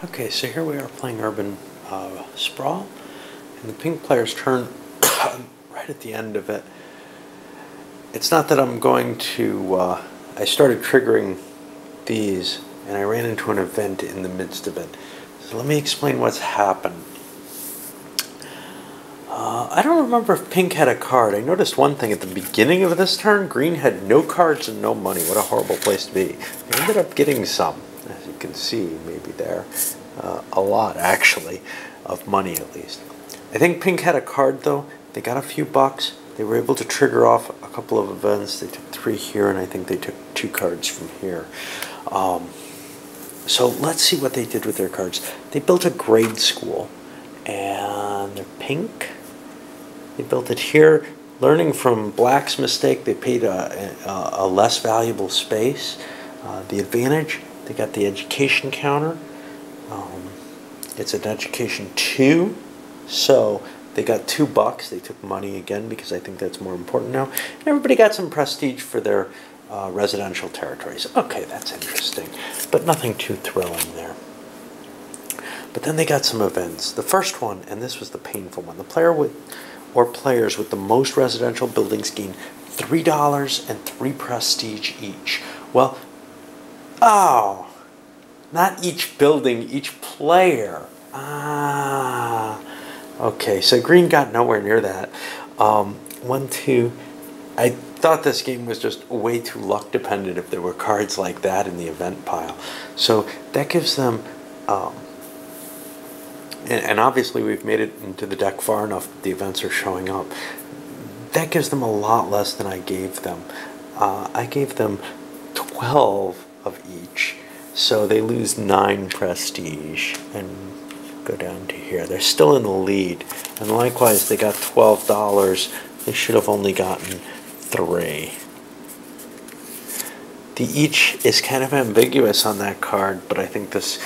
Okay, so here we are playing Urban Sprawl, and the pink player's turn right at the end of it. It's not that I'm going to, I started triggering these, and I ran into an event in the midst of it. So let me explain what's happened. I don't remember if pink had a card. I noticed one thing at the beginning of this turn. Green had no cards and no money. What a horrible place to be. They ended up getting some, as you can see, maybe there. A lot, actually, of money at least. I think pink had a card, though. They got a few bucks. They were able to trigger off a couple of events. They took 3 here, and I think they took 2 cards from here. So let's see what they did with their cards. They built a grade school, and they're pink. They built it here. Learning from black's mistake, they paid a less valuable space. The advantage, they got the education counter. It's an education 2, so they got $2. They took money again because I think that's more important now. And everybody got some prestige for their residential territories. Okay, that's interesting, but nothing too thrilling there. But then they got some events. The first one, and this was the painful one, the player with or players with the most residential buildings gain $3 and 3 prestige each. Well, oh, not each building, each player. Okay, so green got nowhere near that. 1, 2. I thought this game was just way too luck dependent if there were cards like that in the event pile. So that gives them, and obviously we've made it into the deck far enough that the events are showing up. That gives them a lot less than I gave them. I gave them 12 of each. So they lose 9 prestige and go down to here. They're still in the lead. And likewise, they got $12. They should have only gotten 3. The each is kind of ambiguous on that card, but I think this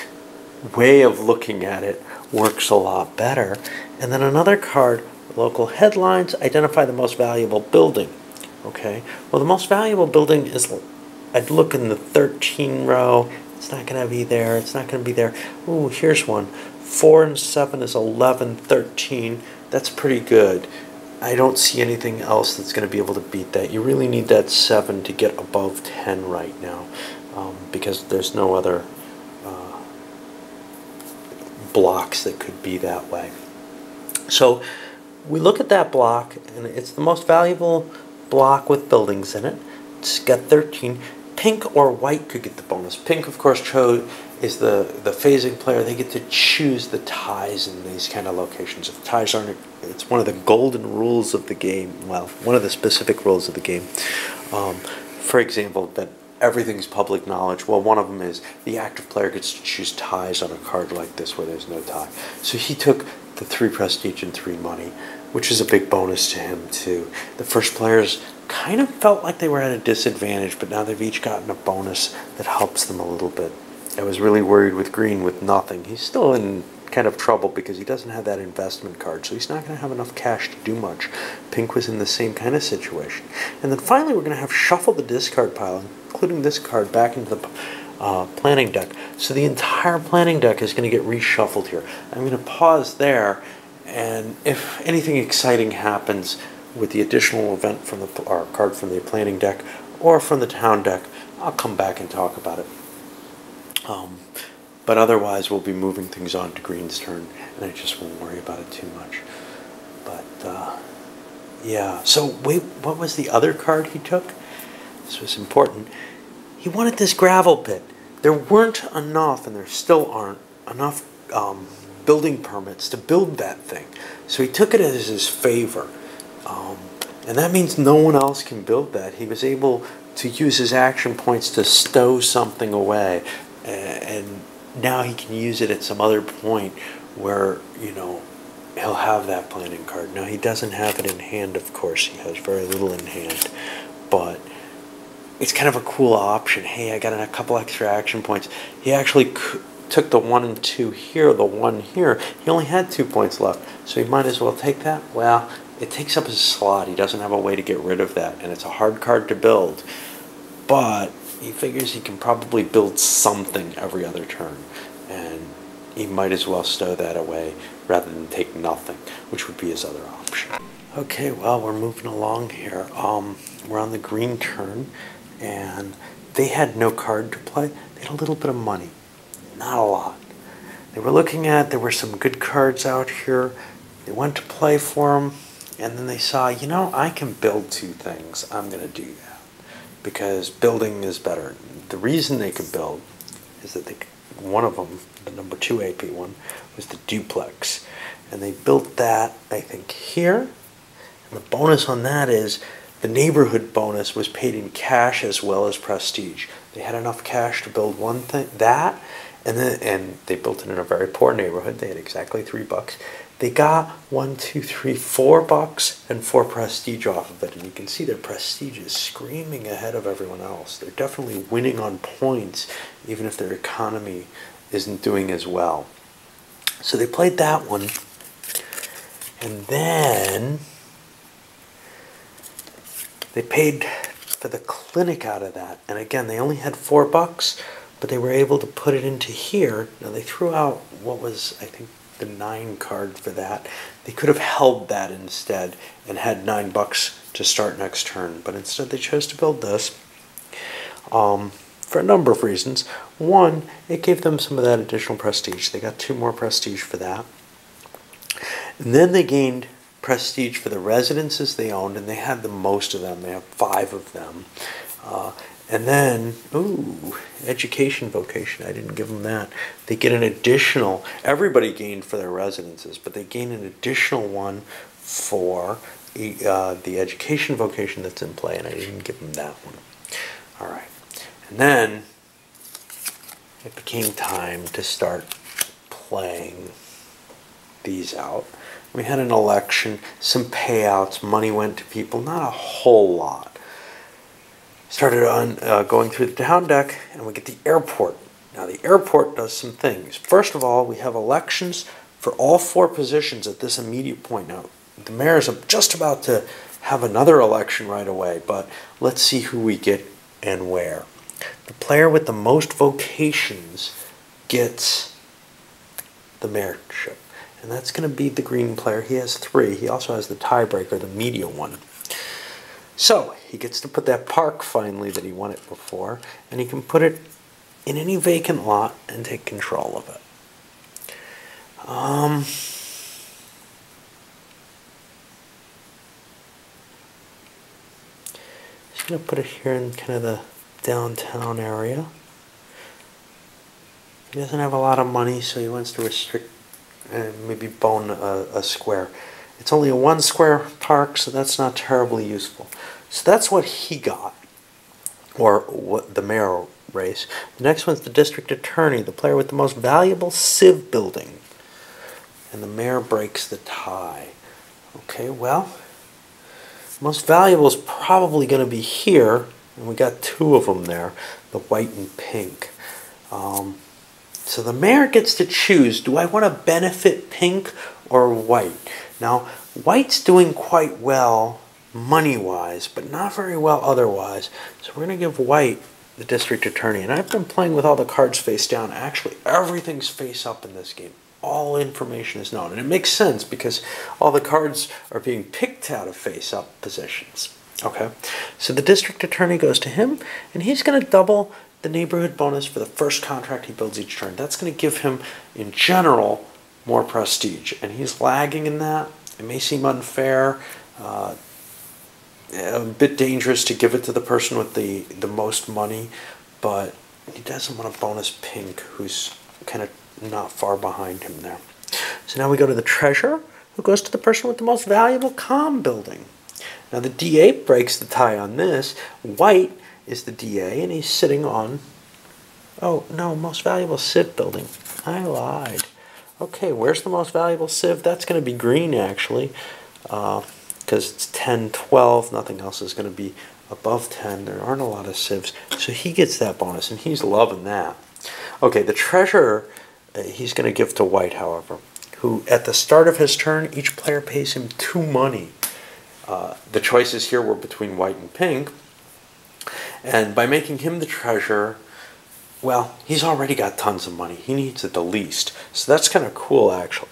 way of looking at it works a lot better. And then another card, local headlines, identify the most valuable building. Okay, well, the most valuable building is, I'd look in the 13 row. It's not going to be there. It's not going to be there. Ooh, here's one. 4 and 7 is 11, 13. That's pretty good. I don't see anything else that's going to be able to beat that. You really need that 7 to get above 10 right now, because there's no other blocks that could be that way. So we look at that block, and it's the most valuable block with buildings in it. It's got 13. Pink or white could get the bonus. Pink, of course, is the phasing player. They get to choose the ties in these kind of locations. If ties aren't, it's one of the golden rules of the game. Well, one of the specific rules of the game. For example, that everything's public knowledge. Well, one of them is the active player gets to choose ties on a card like this where there's no tie. So he took the 3 prestige and 3 money, which is a big bonus to him too. The first players kind of felt like they were at a disadvantage, but now they've each gotten a bonus that helps them a little bit. I was really worried with green with nothing. He's still in kind of trouble because he doesn't have that investment card, so he's not going to have enough cash to do much. Pink was in the same kind of situation. And then finally we're going to have shuffle the discard pile, including this card, back into the planning deck. So the entire planning deck is going to get reshuffled here. I'm going to pause there, and if anything exciting happens with the additional event from the card from the planning deck or from the town deck, I'll come back and talk about it. But otherwise, we'll be moving things on to green's turn, and I just won't worry about it too much. But yeah. So wait, what was the other card he took? This was important. He wanted this gravel pit. There weren't enough, and there still aren't enough building permits to build that thing. So he took it as his favor. And that means no one else can build that. He was able to use his action points to stow something away, and now he can use it at some other point where, you know, he'll have that planning card. Now, he doesn't have it in hand, of course. He has very little in hand, but it's kind of a cool option. Hey, I got a couple extra action points. He actually took the 1 and 2 here, the 1 here. He only had 2 points left, so he might as well take that. Well, it takes up his slot. He doesn't have a way to get rid of that, and it's a hard card to build. But he figures he can probably build something every other turn, and he might as well stow that away rather than take nothing, which would be his other option. Okay, well, we're moving along here. We're on the green turn, and they had no card to play. They had a little bit of money, not a lot. They were looking at, there were some good cards out here. They went to play for them, and then they saw, you know, I can build two things. I'm going to do that because building is better. The reason they could build is that one of them, the number 2 AP one, was the duplex. And they built that, I think, here. And the bonus on that is the neighborhood bonus was paid in cash as well as prestige. They had enough cash to build one thing, that, and they built it in a very poor neighborhood. They had exactly $3. They got $4 and 4 prestige off of it, and you can see their prestige is screaming ahead of everyone else. They're definitely winning on points, even if their economy isn't doing as well. So they played that one, and then they paid for the clinic out of that. And again, they only had $4, but they were able to put it into here. Now they threw out what was, I think, the 9 card for that. They could have held that instead and had $9 to start next turn, but instead they chose to build this for a number of reasons. One, it gave them some of that additional prestige. They got 2 more prestige for that. And then they gained prestige for the residences they owned, and they had the most of them. They have 5 of them. And then, education vocation. I didn't give them that. They get an additional, everybody gained for their residences, but they gain an additional one for the education vocation that's in play, and I didn't give them that one. All right. And then it became time to start playing these out. We had an election, some payouts, money went to people, not a whole lot. Started on going through the down deck, and we get the airport. Now the airport does some things. First of all, we have elections for all 4 positions at this immediate point. Now the mayor's just about to have another election right away, but let's see who we get and where. The player with the most vocations gets the mayorship, and that's going to be the green player. He has 3. He also has the tiebreaker, the medial one. So he gets to put that park finally that he wanted before, and he can put it in any vacant lot and take control of it. He's going to put it here in kind of the downtown area. He doesn't have a lot of money, so he wants to restrict and maybe bone a square. It's only a 1 square park, so that's not terribly useful. So that's what he got, or what the mayor race. The next one's the district attorney, the player with the most valuable civ building. And the mayor breaks the tie. Okay, well, most valuable is probably going to be here, and we got 2 of them there, the white and pink. So the mayor gets to choose, do I want to benefit pink or white? Now, white's doing quite well money-wise, but not very well otherwise. So we're going to give white the district attorney. And I've been playing with all the cards face down. Actually, everything's face up in this game. All information is known. And it makes sense because all the cards are being picked out of face-up positions. Okay, so the district attorney goes to him, and he's going to double the neighborhood bonus for the first contract he builds each turn. That's going to give him, in general, more prestige. And he's lagging in that. It may seem unfair, a bit dangerous to give it to the person with the most money, but he doesn't want to bonus pink, who's kind of not far behind him there. So now we go to the treasurer, who goes to the person with the most valuable comm building. Now the D8 breaks the tie on this. White is the DA, and he's sitting on, oh no, most valuable civ building. I lied. Okay, where's the most valuable civ? That's going to be green, actually, because it's 10, 12. Nothing else is going to be above 10. There aren't a lot of civs, so he gets that bonus, and he's loving that. Okay, the treasurer, he's going to give to white, however, who at the start of his turn, each player pays him 2 money. The choices here were between white and pink, and by making him the treasurer, well, he's already got tons of money. He needs it the least. So that's kind of cool, actually.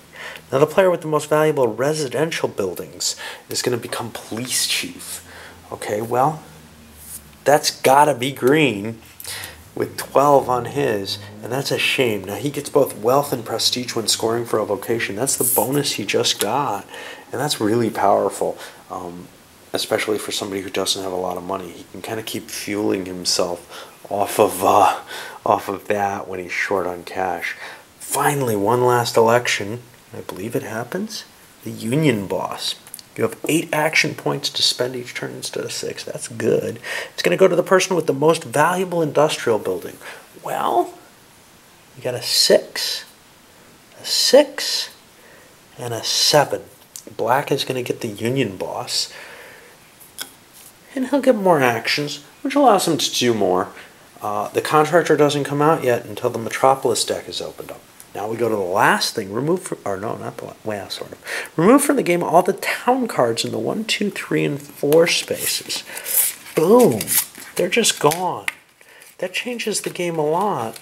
Now the player with the most valuable residential buildings is going to become police chief. Okay, well, that's got to be green with 12 on his, and that's a shame. Now he gets both wealth and prestige when scoring for a vocation. That's the bonus he just got, and that's really powerful, especially for somebody who doesn't have a lot of money. He can kind of keep fueling himself off of that when he's short on cash. Finally, one last election. I believe it happens. The union boss. You have 8 action points to spend each turn instead of 6. That's good. It's going to go to the person with the most valuable industrial building. Well, you got a 6, and a 7. Black is going to get the union boss, and he'll get more actions, which allows him to do more. The contractor doesn't come out yet until the Metropolis deck is opened up. Now we go to the last thing. Remove from, or no, not the last, well, sort of. Remove from the game all the town cards in the 1, 2, 3, and 4 spaces. Boom. They're just gone. That changes the game a lot.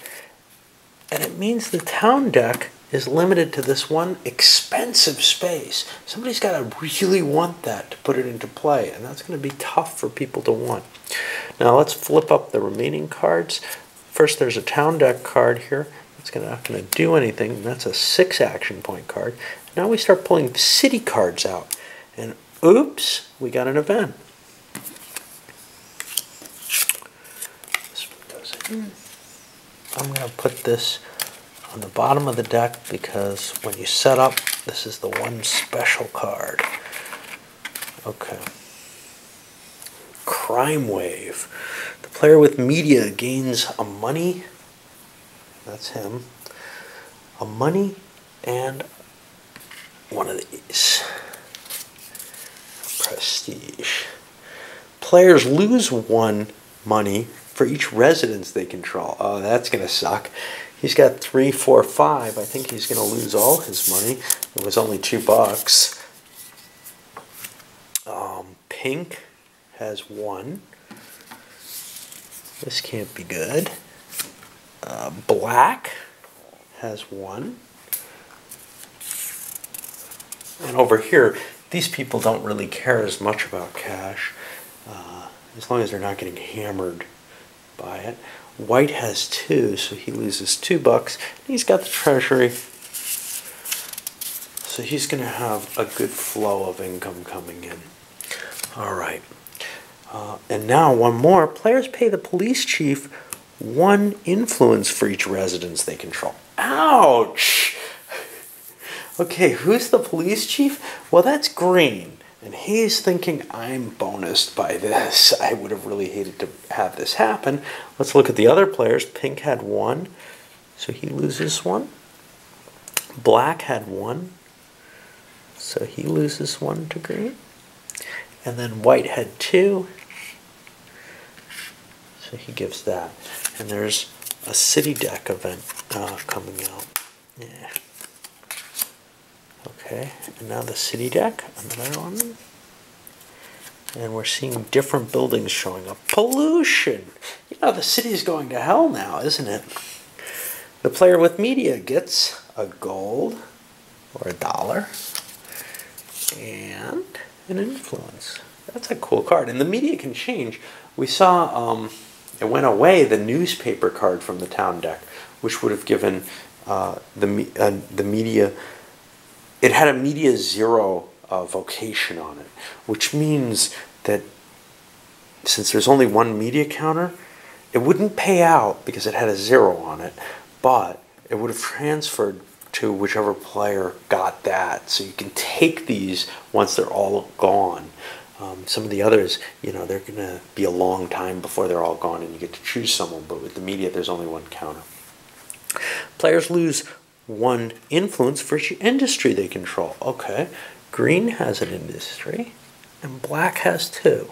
And it means the town deck is limited to this one expensive space. Somebody's got to really want that to put it into play, and that's going to be tough for people to want. Now let's flip up the remaining cards. First, there's a town deck card here. It's not going to do anything. That's a 6 action point card. Now we start pulling city cards out. And oops, we got an event. This one goes in. I'm going to put this on the bottom of the deck because when you set up, this is the one special card. Okay. Crime Wave. The player with media gains a money. That's him. A money and one of these. Prestige. Players lose 1 money for each residence they control. Oh, that's going to suck. He's got 3, 4, 5. I think he's going to lose all his money. It was only $2. Pink has 1. This can't be good. Black has 1. And over here, these people don't really care as much about cash, as long as they're not getting hammered by it. White has 2, so he loses $2. He's got the treasury, so he's going to have a good flow of income coming in. All right. And now one more. Players pay the police chief 1 influence for each residence they control. Ouch! Okay, who's the police chief? Well, that's green. And he's thinking, I'm bonused by this. I would have really hated to have this happen. Let's look at the other players. Pink had 1, so he loses 1. Black had 1, so he loses 1 to green. And then white had 2, so he gives that. And there's a city deck event coming out. Yeah. Okay, and now the city deck, another one. And we're seeing different buildings showing up. Pollution! You know, the city is going to hell now, isn't it? The player with media gets a gold, or $1, and an influence. That's a cool card. And the media can change. We saw it went away, the newspaper card from the town deck, which would have given the media, it had a media 0 vocation on it, which means that since there's only 1 media counter, it wouldn't pay out because it had a 0 on it, but it would have transferred to whichever player got that. So you can take these once they're all gone. Some of the others, you know, they're going to be a long time before they're all gone and you get to choose someone, but with the media there's only 1 counter. Players lose 1 influence for each industry they control. Okay, green has an industry and black has 2.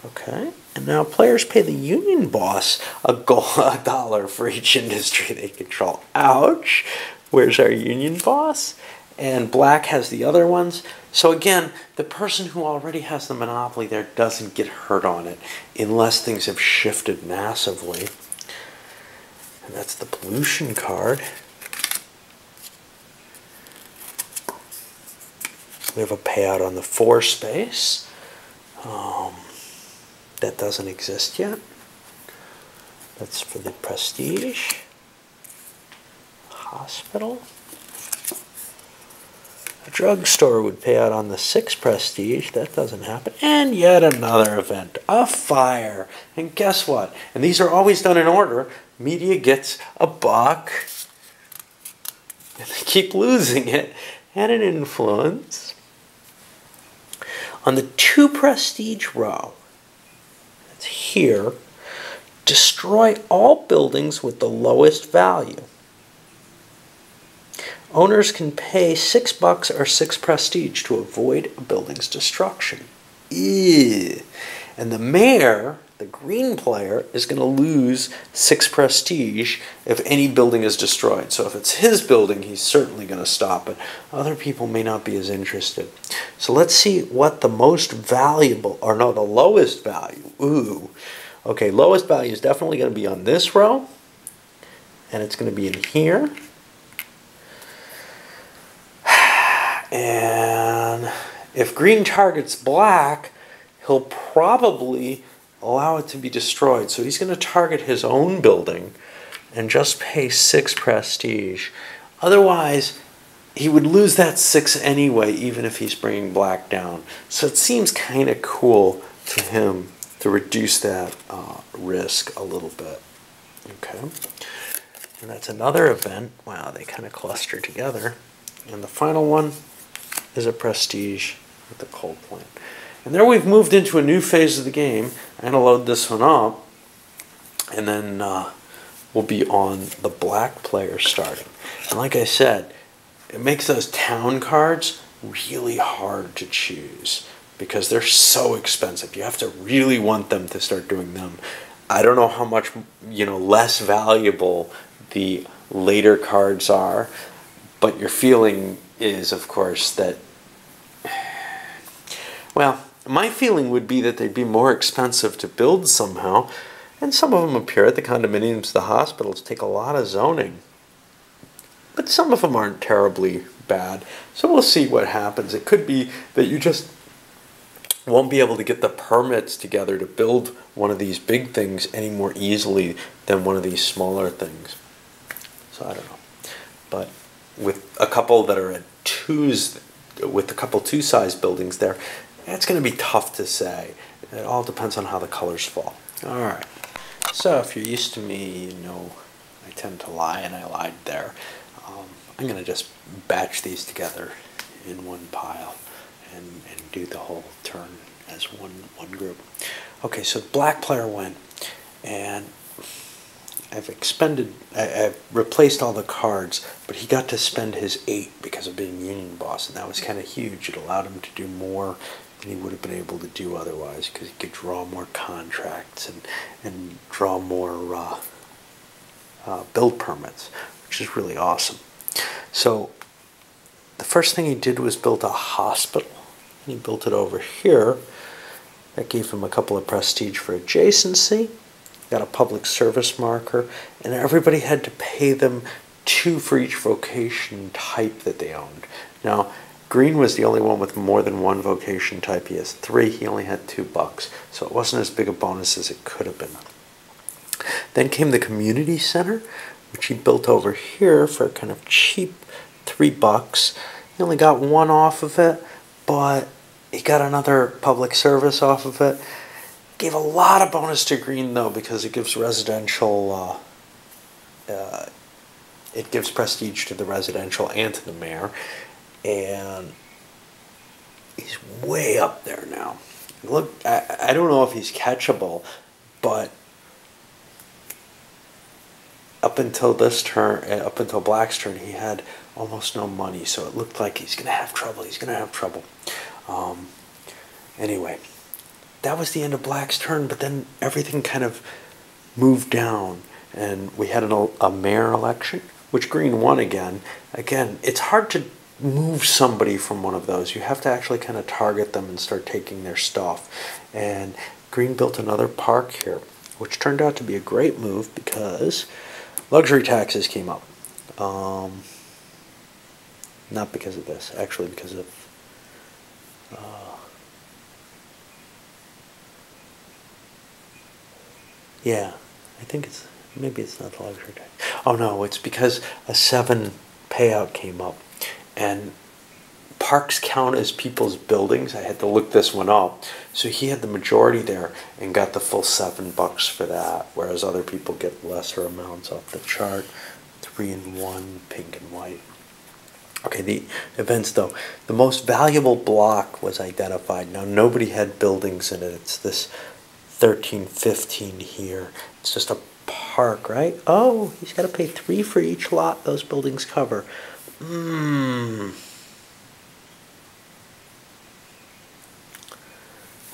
Okay, and now players pay the union boss $1 for each industry they control. Ouch! Where's our union boss? and black has the other ones. So again, the person who already has the monopoly there doesn't get hurt on it unless things have shifted massively. And that's the pollution card. We have a payout on the 4 space. That doesn't exist yet. That's for the prestige. Hospital. A drugstore would pay out on the 6 prestige. That doesn't happen. And yet another event. A fire. And guess what? And these are always done in order. Media gets a buck. And they keep losing it. And an influence. On the 2 prestige row, that's here, destroy all buildings with the lowest value. Owners can pay $6 or 6 prestige to avoid a building's destruction. Ew. And the mayor, the green player, is going to lose 6 prestige if any building is destroyed. So if it's his building, he's certainly going to stop it. Other people may not be as interested. So let's see what the most valuable, or no, the lowest value. Ooh. Okay, lowest value is definitely going to be on this row. And it's going to be in here. And if green targets black, he'll probably allow it to be destroyed. So he's going to target his own building and just pay 6 prestige. Otherwise, he would lose that 6 anyway, even if he's bringing black down. So it seems kind of cool to him to reduce that risk a little bit. Okay. And that's another event. Wow, they kind of cluster together. And the final one is a prestige with the coal plant. And there we've moved into a new phase of the game. I'm going to load this one up. And then we'll be on the black player starting. And like I said, it makes those town cards really hard to choose because they're so expensive. You have to really want them to start doing them. I don't know how much, less valuable the later cards are, but your feeling is, of course, that, well, my feeling would be that they'd be more expensive to build somehow, and some of them appear at the condominiums, the hospitals take a lot of zoning. But some of them aren't terribly bad, so we'll see what happens. It could be that you just won't be able to get the permits together to build one of these big things any more easily than one of these smaller things. So I don't know. But with a couple that are at 2s, with a couple 2-size buildings there, it's going to be tough to say. It all depends on how the colors fall. All right. So if you're used to me, you know I tend to lie, and I lied there. I'm going to just batch these together in one pile and do the whole turn as one group. Okay, so the black player went, and I've replaced all the cards, but he got to spend his 8 because of being union boss, and that was kind of huge. It allowed him to do more than he would have been able to do otherwise, because he could draw more contracts and draw more build permits, which is really awesome. So the first thing he did was build a hospital. And he built it over here. That gave him a couple of prestige for adjacency. Got a public service marker, and everybody had to pay them 2 for each vocation type that they owned. Now, green was the only one with more than 1 vocation type. He has 3. He only had $2, so it wasn't as big a bonus as it could have been. Then came the community center, which he built over here for a kind of cheap $3. He only got 1 off of it, but he got another public service off of it. Gave a lot of bonus to green though, because it gives residential, it gives prestige to the residential and to the mayor, and he's way up there now. Look, I don't know if he's catchable, but up until this turn, up until black's turn, he had almost no money, so it looked like he's going to have trouble. He's going to have trouble. Anyway, that was the end of black's turn, but then everything kind of moved down, and we had a mayor election, which green won again. Again, it's hard to move somebody from one of those. You have to actually kind of target them and start taking their stuff. And green built another park here, which turned out to be a great move because luxury taxes came up. Not because of this, actually because of yeah, I think maybe it's not the luxury tax. Oh no, it's because a 7 payout came up, and parks count as people's buildings. I had to look this one up. So he had the majority there and got the full $7 for that, whereas other people get lesser amounts off the chart. 3 and 1, pink and white. Okay, the events though. The most valuable block was identified. Now nobody had buildings in it. It's this 1315 here. It's just a park, right? Oh, he's got to pay 3 for each lot those buildings cover. I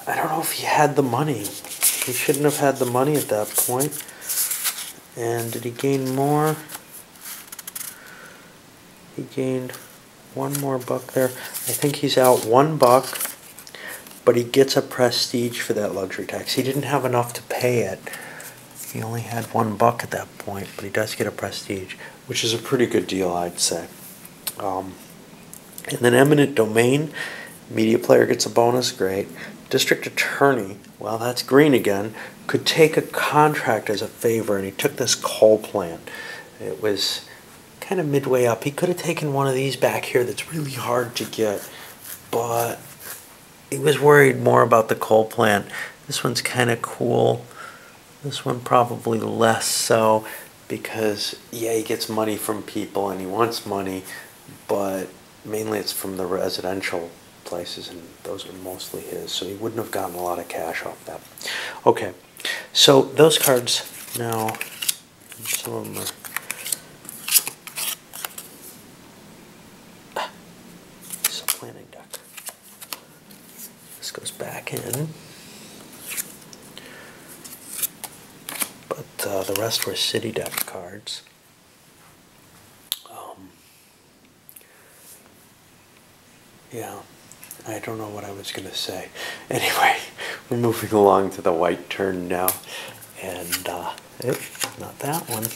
don't know if he had the money. He shouldn't have had the money at that point. And did he gain more? He gained 1 more buck there. I think he's out $1, but he gets a prestige for that luxury tax. He didn't have enough to pay it. He only had $1 at that point, but he does get a prestige, which is a pretty good deal, I'd say. And then eminent domain, media player gets a bonus, great. District attorney, well, that's green again, could take a contract as a favor, and he took this coal plant. It was kind of midway up. He could have taken one of these back here that's really hard to get, but he was worried more about the coal plant. This one's kind of cool. This one probably less so, because yeah, he gets money from people and he wants money, but mainly it's from the residential places, and those are mostly his, so he wouldn't have gotten a lot of cash off that. Okay, so those cards now, some of them are planning deck. This goes back in, but the rest were city deck cards. Yeah, I don't know what I was going to say. Anyway, we're moving along to the white turn now, and not that one.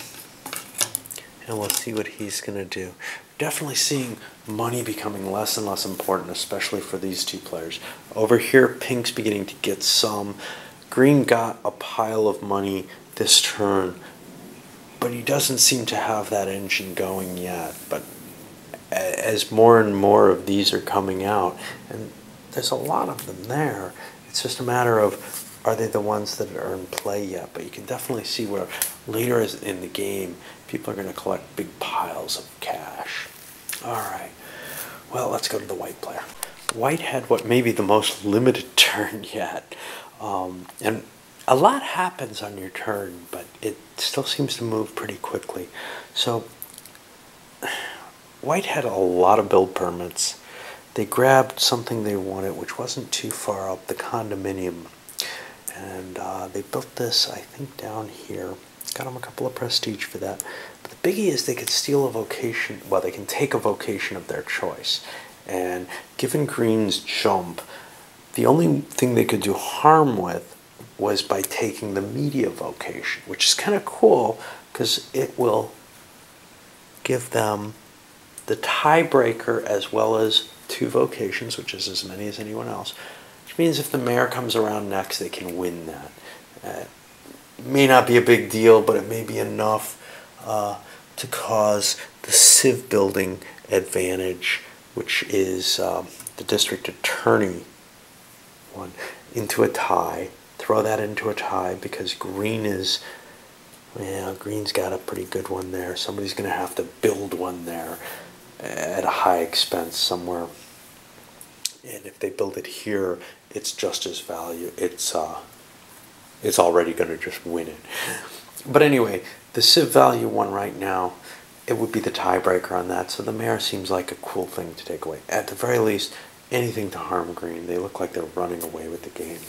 And we'll see what he's going to do. Definitely seeing money becoming less and less important, especially for these two players. Over here, pink's beginning to get some. Green got a pile of money this turn, but he doesn't seem to have that engine going yet. But as more and more of these are coming out, and there's a lot of them there, it's just a matter of, are they the ones that are in play yet? But you can definitely see where later in the game, people are going to collect big piles of cash. All right, well, let's go to the white player. White had what may be the most limited turn yet. And a lot happens on your turn, but it still seems to move pretty quickly. So White had a lot of build permits. They grabbed something they wanted, which wasn't too far up, the condominium. And they built this, I think, down here. Got them a couple of prestige for that. But the biggie is they could steal a vocation, well, they can take a vocation of their choice. And given Green's jump, the only thing they could do harm with was by taking the media vocation, which is kind of cool because it will give them the tiebreaker as well as 2 vocations, which is as many as anyone else, which means if the mayor comes around next, they can win that. It may not be a big deal, but it may be enough to cause the civ building advantage, which is the district attorney one, into a tie. Throw that into a tie because green is, yeah, green's got a pretty good one there. Somebody's going to have to build one there at a high expense somewhere. And if they build it here, it's just as value. It's already going to just win it. But anyway, the civ value one right now, it would be the tiebreaker on that. So the mayor seems like a cool thing to take away. At the very least, anything to harm green. They look like they're running away with the game.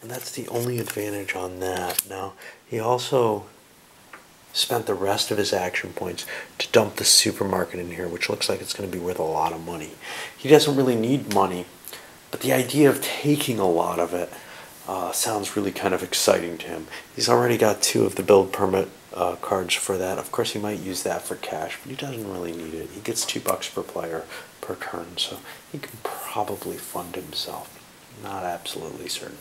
And that's the only advantage on that. Now, he also spent the rest of his action points to dump the supermarket in here, which looks like it's going to be worth a lot of money. He doesn't really need money, but the idea of taking a lot of it sounds really kind of exciting to him. He's already got 2 of the build permit cards for that. Of course, he might use that for cash, but he doesn't really need it. He gets $2 per player per turn, so he can probably fund himself. Not absolutely certain.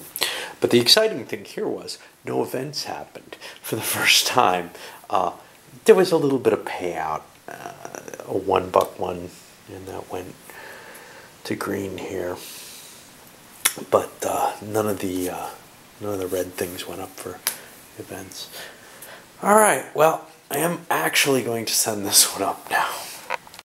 But the exciting thing here was no events happened for the first time. There was a little bit of payout, a $1 one, and that went to green here. But none of the red things went up for events. All right, well, I am actually going to send this one up now.